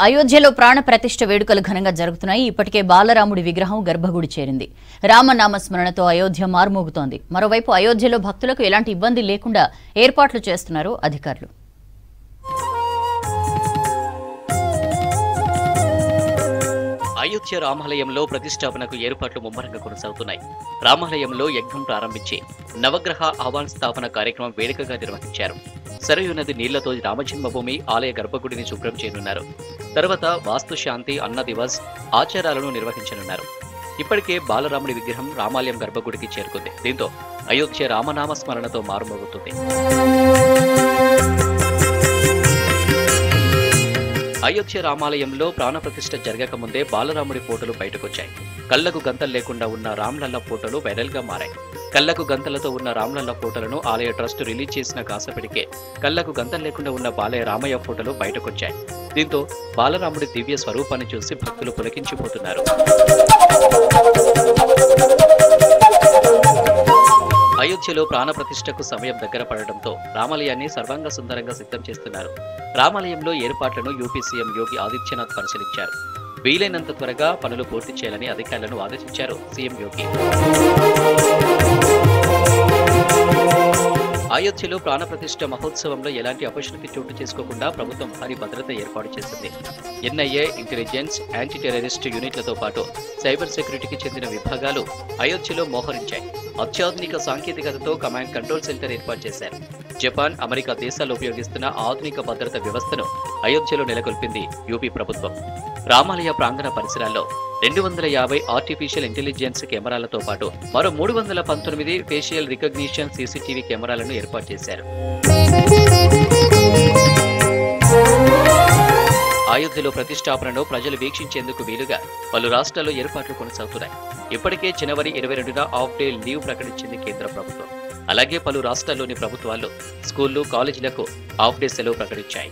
అయోధ్యలో ప్రాణ ప్రతిష్ఠ వేడుకలు ఘనంగా జరుగుతున్నాయి. ఇప్పటికే బాలరాముడి విగ్రహం గర్భగుడి చేరింది. రామనామస్మరణతో అయోధ్య మారుమోగుతోంది. మరోవైపు అయోధ్యలో భక్తులకు ఎలాంటి ఇబ్బంది లేకుండా ఏర్పాట్లు చేస్తున్నారు అధికారులు. అయోధ్య రామాలయంలో ప్రతిష్టాపనకు ఏర్పాట్లు ముమ్మరంగా కొనసాగుతున్నాయి. రామాలయంలో యజ్ఞం ప్రారంభించి నవగ్రహ ఆహ్వాన స్థాపన కార్యక్రమం వేడుకగా నిర్వహించారు. సరయూ నది నీళ్లతో రామజన్మభూమి ఆలయ గర్భగుడిని శుభ్రం చేయనున్నారు. తర్వాత వాస్తు శాంతి అన్న దివస్ ఆచారాలను నిర్వహించనున్నారు. ఇప్పటికే బాలరాముడి విగ్రహం రామాలయం గర్భగుడికి చేరుకుంది. దీంతో అయోధ్య రామనామ స్మరణతో మారుమోగుతుంది. అయోధ్య రామాలయంలో ప్రాణప్రతిష్ఠ జరగక ముందే బాలరాముడి ఫోటోలు బయటకొచ్చాయి. కళ్లకు గంతలు లేకుండా ఉన్న రామ్లల్ల ఫోటోలు వైరల్ గా మారాయి. కళ్లకు గంతలతో ఉన్న రామ్లల్ల ఫోటోలను ఆలయ ట్రస్ట్ రిలీజ్ చేసిన కాసేపటికే కళ్లకు గంతలు లేకుండా ఉన్న బాలయ్య రామయ్య ఫోటోలు బయటకొచ్చాయి. దీంతో బాలరాముడి దివ్య స్వరూపాన్ని చూసి భక్తులు పులకించిపోతున్నారు. అయోధ్యలో ప్రాణప్రతిష్ఠకు సమయం దగ్గర పడడంతో రామాలయాన్ని సర్వాంగ సుందరంగా సిద్ధం చేస్తున్నారు. రామాలయంలో ఏర్పాట్లను యూపీ సీఎం యోగి ఆదిత్యనాథ్ పరిశీలించారు. వీలైనంత త్వరగా పనులు పూర్తి చేయాలని అధికారులను ఆదేశించారు సీఎం యోగి. అయోధ్యలో ప్రాణప్రతిష్ఠ మహోత్సవంలో ఎలాంటి అపశృతి చోటు చేసుకోకుండా ప్రభుత్వం భారీ భద్రత ఏర్పాటు చేసింది. ఎన్ఐఏ, ఇంటెలిజెన్స్, యాంటీ టెర్రరిస్ట్ యూనిట్లతో పాటు సైబర్ సెక్యూరిటీకి చెందిన విభాగాలు అయోధ్యలో మోహరించాయి. అత్యాధునిక సాంకేతికతతో కమాండ్ కంట్రోల్ సెంటర్ ఏర్పాటు చేశారు. జపాన్, అమెరికా దేశాలు ఉపయోగిస్తున్న ఆధునిక భద్రత వ్యవస్థను అయోధ్యలో నెలకొల్పింది యూపీ ప్రభుత్వం. రామాలయ ప్రాంగణ పరిసరాల్లో 250 ఆర్టిఫిషియల్ ఇంటెలిజెన్స్ కెమెరాలతో పాటు మరో 319 ఫేషియల్ రికగ్నిషన్ సీసీటీవీ కెమెరాలను ఏర్పాటు చేశారు. అయోధ్యలో ప్రతిష్టాపనను ప్రజలు వీక్షించేందుకు వీలుగా పలు రాష్ట్రాల్లో ఏర్పాట్లు కొనసాగుతున్నాయి. ఇప్పటికే జనవరి 22న హాఫ్ డే లీవ్ ప్రకటించింది కేంద్ర ప్రభుత్వం. అలాగే పలు రాష్ట్రాల్లోని ప్రభుత్వాలు స్కూళ్లు, కాలేజీలకు హాఫ్ డే సెలవు ప్రకటించాయి.